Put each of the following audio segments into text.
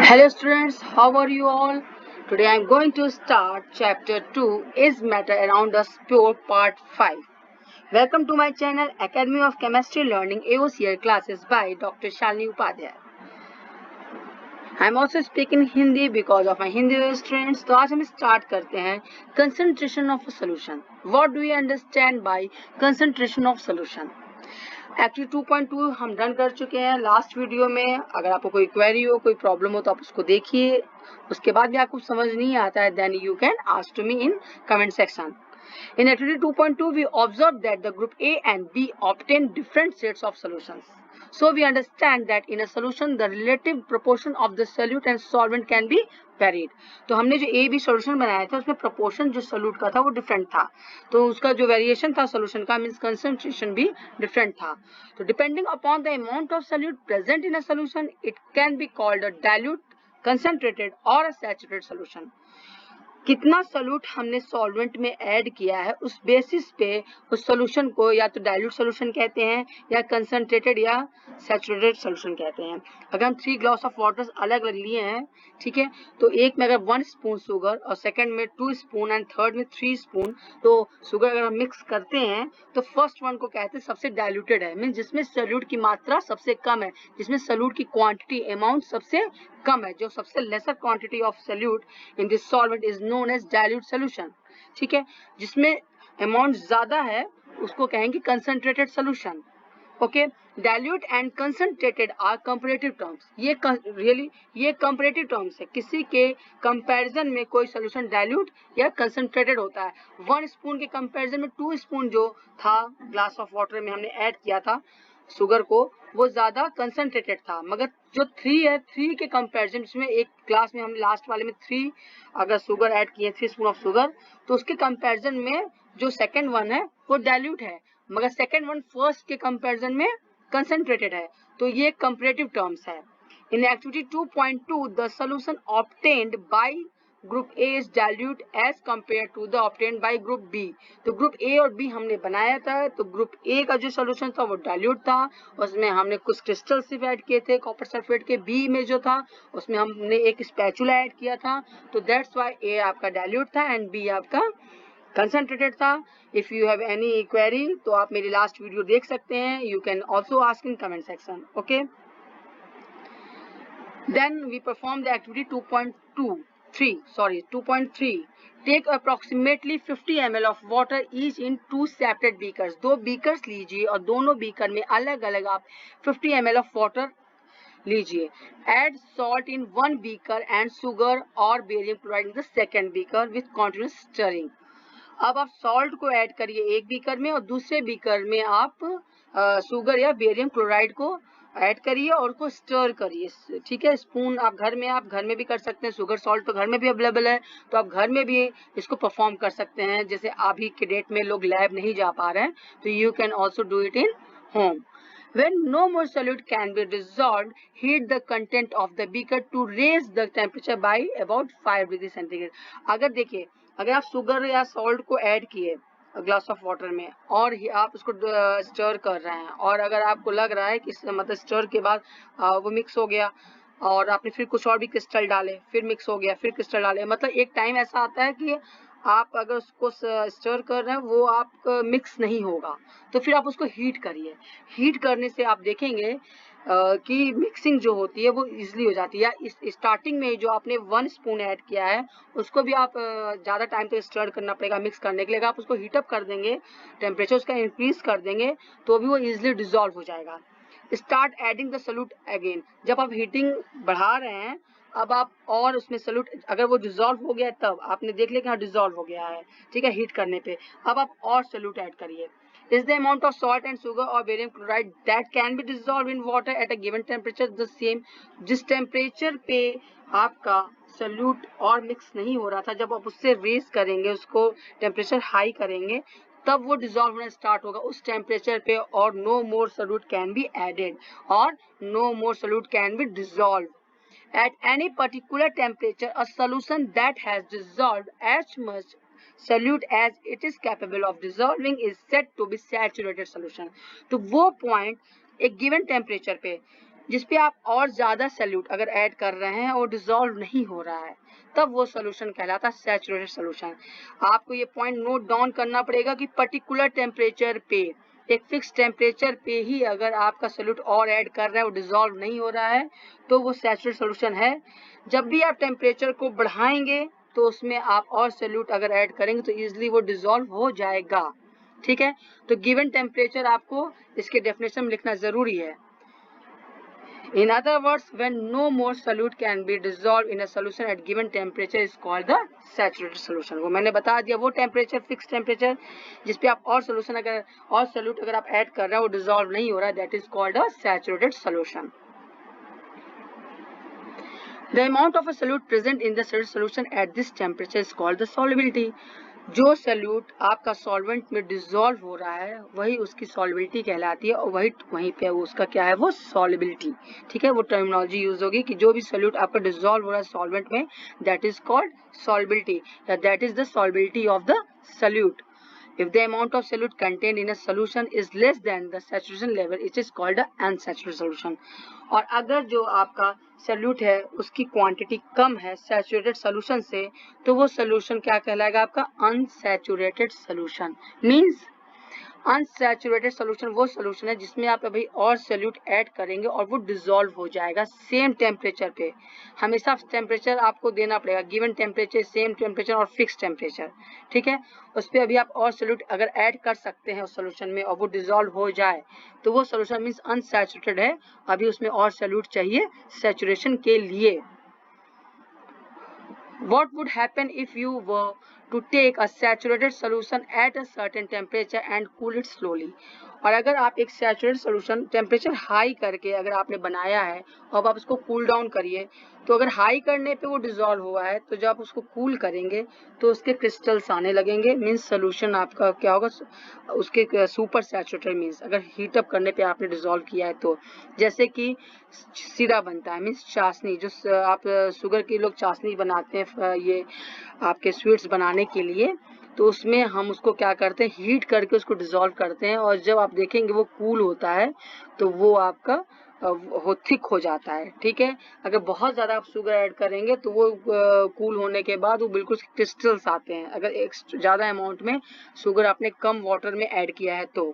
Hello students, how are you all? Today I am going to start chapter 2 Is Matter Around Us Pure part 5. Welcome to my channel Academy of Chemistry Learning AOCR classes by Dr. Shalini Upadhyay. I am also speaking Hindi because of my Hindi students. तो आज हम start करते हैं concentration of a solution. What do we understand by concentration of solution? Activity 2.2 हम done कर चुके हैं last video में. अगर आपको कोई क्वेरी हो, कोई प्रॉब्लम हो तो आप उसको देखिए. उसके बाद भी आपको समझ नहीं आता है, then you can ask to me in comment section. In activity 2.2 we observed that the group A and B obtained different sets of solutions. So we understand that in a solution the relative proportion of the solute and solvent can be varied. तो हमने जो A B solution बनाया था उसमें proportion जो solute का था वो डिफरेंट था, तो उसका जो वेरिएशन था सोल्यूशन का मींस कंसंट्रेशन भी डिफरेंट था. तो depending upon the amount of solute present in a solution it can be called a dilute, concentrated और अ सैचुरेटेड सोल्यूशन. कितना सोल्यूट हमने सॉल्वेंट में ऐड किया है उस बेसिस पे उस सोल्यूशन को या तो डाइल्यूट सोल्यूशन कहते हैं या कंसंट्रेटेड या सैचुरेटेड सोल्यूशन कहते हैं. अगर हम 3 ग्लास ऑफ वाटर अलग अलग लिए हैं, ठीक है, तो एक में अगर 1 स्पून शुगर और सेकंड में 2 स्पून एंड थर्ड में 3 स्पून, तो शुगर अगर हम मिक्स करते हैं तो फर्स्ट वन को कहते हैं सबसे डाइल्यूटेड है, मीन जिसमें सोल्यूट की मात्रा सबसे कम है, जिसमें सोल्यूट की क्वांटिटी अमाउंट सबसे कम है, जो सबसे lesser quantity of solute in this solvent is known as dilute solution. ठीक है, जिसमें अमाउंट ज्यादा है उसको कहेंगे concentrated solution. Okay, dilute and concentrated are comparative terms. ये कंपैरेटिव टर्म्स है, किसी के कंपैरिजन में कोई सोल्यूशन डाइल्यूट या कंसंट्रेटेड होता है. 1 स्पून के कंपैरिजन में 2 स्पून जो था ग्लास ऑफ वाटर में हमने ऐड किया था शुगर को, वो ज्यादा कंसंट्रेटेड था. मगर जो 3 है, 3 के कंपैरिजन जिसमें एक ग्लास में हमने लास्ट वाले में 3 अगर शुगर ऐड किए, 3 स्पून ऑफ शुगर, तो उसके कंपैरिजन में जो सेकंड वन है वो डाइल्यूट है, मगर सेकंड वन फर्स्ट के कंपैरिजन में कंसंट्रेटेड है. तो ये कंपैरेटिव टर्म्स है. In activity 2.2 the solution obtained by group A is dilute as compare to the obtained by group B. तो ग्रुप ए और बी हमने बनाया था, तो ग्रुप ए का जो सॉल्यूशन था वो डाइल्यूट था, उसमें हमने कुछ क्रिस्टल सिर्फ ऐड किए थे कॉपर सल्फेट के. बी में जो था उसमें हमने एक स्पैचुला ऐड किया था, तो दैट्स व्हाई ए आपका डाइल्यूट था एंड बी आपका कंसंट्रेटेड था. If you have any query तो आप मेरी लास्ट वीडियो देख सकते हैं. You can also ask in comment section. Okay, then we perform the activity 2.3. Take approximately 50 ml of water each in 2 separate beakers. 2 beakers लीजिए और दोनों beaker में अलग अलग आप 50 ml of water लीजिए. Add salt in one beaker and sugar or barium chloride in the second beaker with continuous stirring. अब आप सॉल्ट को ऐड करिए एक बीकर में और दूसरे बीकर में आप शुगर या बेरियम क्लोराइड को ऐड करिए और उसको स्टर करिए. ठीक है, स्पून आप घर में भी कर सकते हैं. शुगर सॉल्ट तो घर में भी अवेलेबल है, तो आप घर में भी इसको परफॉर्म कर सकते हैं. जैसे अभी के डेट में लोग लैब नहीं जा पा रहे हैं, तो you can also do it in home. When no more solute can be dissolved, heat the content of the beaker to raise the temperature by about 5 degree centigrade. अगर देखिए, अगर आप शुगर या सॉल्ट को ऐड किए glass of water में और आप उसको स्टर कर रहे हैं, और अगर आपको लग रहा है कि मतलब स्टर के बाद वो मिक्स हो गया और आपने फिर कुछ और भी क्रिस्टल डाले, फिर मिक्स हो गया, फिर क्रिस्टल डाले, मतलब एक टाइम ऐसा आता है कि आप अगर उसको स्टर कर रहे हैं वो आप मिक्स नहीं होगा, तो फिर आप उसको हीट करिए. हीट करने से आप देखेंगे कि मिक्सिंग जो होती है वो इजीली हो जाती है. या इस स्टार्टिंग में जो आपने 1 स्पून ऐड किया है उसको भी आप ज़्यादा टाइम तक स्टर करना पड़ेगा मिक्स करने के लिए. अगर आप उसको हीटअप कर देंगे, टेम्परेचर उसका इंक्रीज कर देंगे, तो भी वो इजीली डिजॉल्व हो जाएगा. Start adding the solute again. जब आप हीटिंग बढ़ा रहे हैं, अब आप और उसमें सोल्यूट, अगर वो डिजॉल्व हो गया तब आपने देख लिया कि हाँ डिजॉल्व हो गया है, ठीक है, हीट करने पे, अब आप और सोल्यूट ऐड करिए. Is the amount of salt and sugar or barium chloride that can be dissolved in water at a given temperature the same? जिस टेम्परेचर पे आपका सोल्यूट और मिक्स नहीं हो रहा था, जब आप उससे रेस करेंगे, उसको टेम्परेचर हाई करेंगे, तब वो डिजॉल्व होना स्टार्ट होगा उस टेम्परेचर पे, और no more solute can be added और no more solute can be dissolve. At any particular temperature, a solution that has dissolved as much solute as it is capable of dissolving is said to be saturated solution. तो वो point एक given temperature पे जिसपे आप और ज्यादा solute अगर add कर रहे हैं और डिसॉल्व नहीं हो रहा है, तब वो सोल्यूशन कहलाता है सैचुरेटेड सोल्यूशन। आपको ये पॉइंट नोट डाउन करना पड़ेगा कि पर्टिकुलर टेम्परेचर पे, एक फिक्स टेम्परेचर पे ही अगर आपका सोल्यूट और ऐड कर रहा है और डिसॉल्व नहीं हो रहा है तो वो सैचुरेटेड सोल्यूशन है। जब भी आप टेम्परेचर को बढ़ाएंगे तो उसमें आप और सोल्यूट अगर ऐड करेंगे तो इजिली वो डिसॉल्व हो जाएगा। ठीक है, तो गिवन टेम्परेचर आपको इसके डेफिनेशन में लिखना जरूरी है। In other words, when no more solute can be dissolved in a solution at given temperature is called the saturated solution। वो मैंने बता दिया, वो टेम्परेचर फिक्स टेम्परेचर जिस पे आप और सोल्यूशन अगर और सोल्यूट अगर आप ऐड कर रहे हैं वो डिसॉल्व नहीं हो रहा है, that is called a saturated solution. The amount of a solute present in the saturated solution at this temperature is called the solubility। जो सॉल्यूट आपका सॉल्वेंट में डिसॉल्व हो रहा है वही उसकी सॉल्युबिलिटी कहलाती है, और वहीं पे उसका क्या है, वो सॉल्युबिलिटी। ठीक है, वो टर्मिनोलॉजी यूज होगी कि जो भी सॉल्यूट आपका डिसॉल्व हो रहा है सॉल्वेंट में, दैट इज कॉल्ड सॉल्युबिलिटी, या that is the solubility of the solute. If the amount of solute contained in a solution is less than the saturation level, it is called a unsaturated solution। और अगर जो आपका solute है उसकी quantity कम है saturated solution से, तो वो सॉल्यूशन क्या कहलाएगा, आपका unsaturated solution. Means unsaturated solution वो सॉल्यूशन है जिसमें आप अभी और सॉल्यूट ऐड करेंगे और वो डिसॉल्व हो जाएगा सेम टेम्परेचर पे। हमेशा टेम्परेचर आपको देना पड़ेगा, गिवन टेम्परेचर, सेम टेम्परेचर और फिक्स टेम्परेचर। ठीक है, उस पर अभी आप और सॉल्यूट अगर ऐड कर सकते हैं उस सॉल्यूशन में और वो डिसॉल्व हो जाए तो वो सॉल्यूशन मीन्स अनसैचुरेटेड है, अभी उसमें और सॉल्यूट चाहिए सैचुरेशन के लिए। What would happen if you were to take a saturated solution at a certain temperature and cool it slowly? और अगर आप एक सैचुरेटेड सोल्यूशन टेम्परेचर हाई करके अगर आपने बनाया है और अब आप उसको कूल डाउन करिए, तो अगर हाई करने पे वो डिसॉल्व हुआ है तो जब आप उसको कूल करेंगे तो उसके क्रिस्टल्स आने लगेंगे, मीन्स सोल्यूशन आपका क्या होगा, उसके सुपर सैचुरेटेड। मीन्स अगर हीट अप करने पे आपने डिसॉल्व किया है तो जैसे कि सीरा बनता है, मीन्स चाशनी, जो आप शुगर के लोग चाशनी बनाते हैं ये आपके स्वीट्स बनाने के लिए, तो उसमें हम उसको क्या करते हैं, हीट करके उसको डिसॉल्व करते हैं, और जब आप देखेंगे वो कूल होता है तो वो आपका वो थिक हो जाता है। ठीक है, अगर बहुत ज़्यादा आप शुगर ऐड करेंगे तो वो कूल होने के बाद वो बिल्कुल क्रिस्टल्स आते हैं, अगर एक ज़्यादा अमाउंट में शुगर आपने कम वाटर में ऐड किया है तो।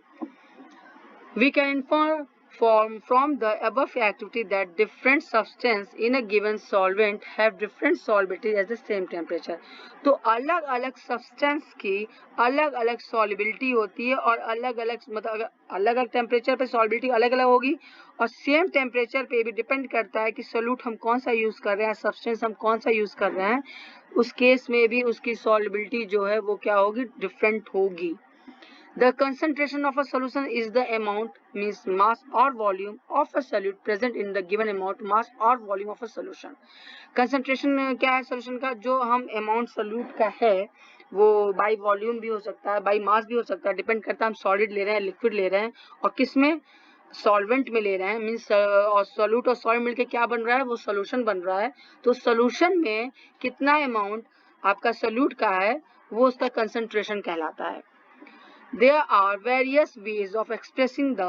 We can infer from the above activity that different substance in a given solvent have different solubility at the same temperature। तो अलग अलग सब्सटेंस की अलग अलग सॉल्युबिलिटी होती है, और अलग अलग मतलब अलग अलग टेम्परेचर पे सॉल्युबिलिटी अलग अलग होगी, और सेम टेम्परेचर पे भी डिपेंड करता है कि सोल्यूट हम कौन सा यूज कर रहे हैं, सब्सटेंस हम कौन सा यूज कर रहे हैं, उस केस में भी उसकी सॉल्युबिलिटी जो है वो क्या होगी, डिफरेंट होगी। The concentration of a solution is the amount, means mass or volume of a solute present in the given amount, mass or volume of a solution। Concentration क्या है solution का, जो हम amount solute का है वो by volume भी हो सकता है, by mass भी हो सकता है, डिपेंड करता है हम solid ले रहे हैं, liquid ले रहे हैं, और किस में, सॉल्वेंट में ले रहे हैं। मीन्स और सोल्यूट और सॉल्ट मिलके क्या बन रहा है, वो सोल्यूशन बन रहा है। तो सोल्यूशन में कितना अमाउंट आपका सोल्यूट का है वो उसका कंसंट्रेशन कहलाता है। There are various ways of expressing the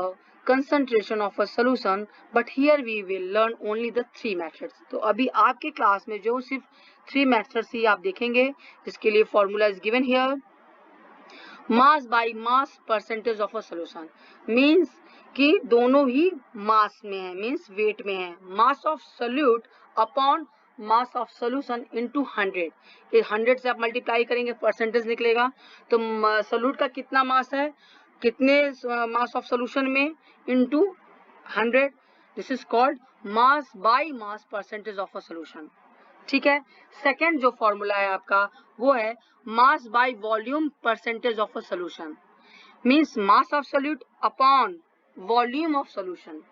concentration of a solution, but here we will learn only the three methods। तो अभी आपके क्लास में जो सिर्फ 3 methods ही आप देखेंगे, जिसके लिए formula is given here। Mass by mass percentage of a solution means कि दोनों ही मास में है, मीन्स वेट में है। मास of solute upon mass of solution into 100, 100 से आप मल्टीप्लाई करेंगे परसेंटेज निकलेगा, तो सोल्यूट का कितना मास है, कितने मास ऑफ सोल्यूशन में, into 100, this is called mass by mass percentage of a solution. ठीक है, सेकेंड जो फॉर्मूला है आपका वो है mass by volume percentage of a solution, means mass of solute upon volume of solution.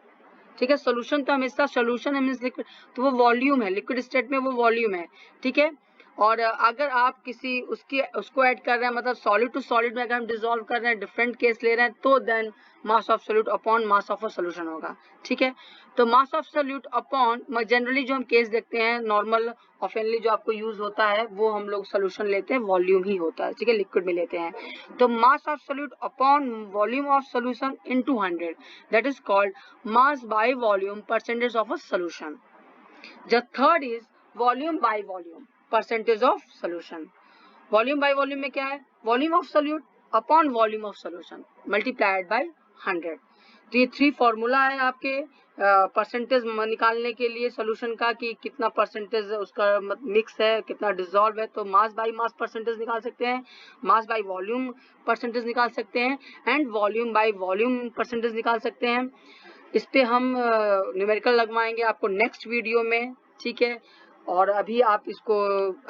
ठीक है, सोल्यूशन तो हमेशा सोल्यूशन है मीन्स लिक्विड, तो वो वॉल्यूम है, लिक्विड स्टेट में वो वॉल्यूम है। ठीक है, और अगर आप किसी उसको ऐड कर रहे हैं, मतलब सॉलिड टू सॉलिड में अगर हम डिसॉल्व कर रहे हैं, डिफरेंट केस ले रहे हैं, तो then mass of solute upon mass of a solution होगा। ठीक है, तो mass of solute upon, generally जो हम केस देखते हैं नॉर्मल ऑफनली जो आपको यूज होता है, वो हम लोग सोल्यूशन लेते हैं वॉल्यूम ही होता है। ठीक है, लिक्विड में लेते हैं। तो mass of solute upon volume of solution into 100, that is called mass by volume percentage of a solution. The third is volume by volume, percentage of solution. Volume by volume में क्या है? Volume of solute upon volume of solution multiplied by 100. तो ये 3 formula है आपके percentage निकालने के लिए सोल्यूशन का, कि कितना परसेंटेज उसका मिक्स है, कितना डिसॉल्व है। तो मास बाई मास परसेंटेज निकाल सकते हैं, मास बाई वॉल्यूम परसेंटेज निकाल सकते हैं, and volume by volume percentage निकाल सकते हैं। इस पे हम न्यूमेरिकल लगवाएंगे आपको नेक्स्ट वीडियो में। ठीक है, और अभी आप इसको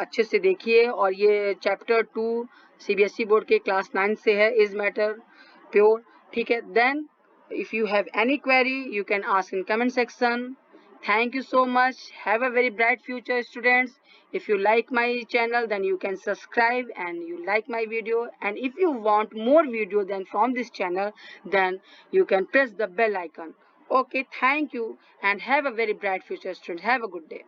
अच्छे से देखिए। और ये चैप्टर 2 सीबीएसई बोर्ड के क्लास 9 से है, इज मैटर प्योर। ठीक है, then if you have any query you can ask in comment section. Thank you so much. Have a very bright future, students. If you like my channel, then you can subscribe and you like my video. And if you want more video than from this channel, then you can press the bell icon. Okay, thank you and have a very bright future, students. Have a good day.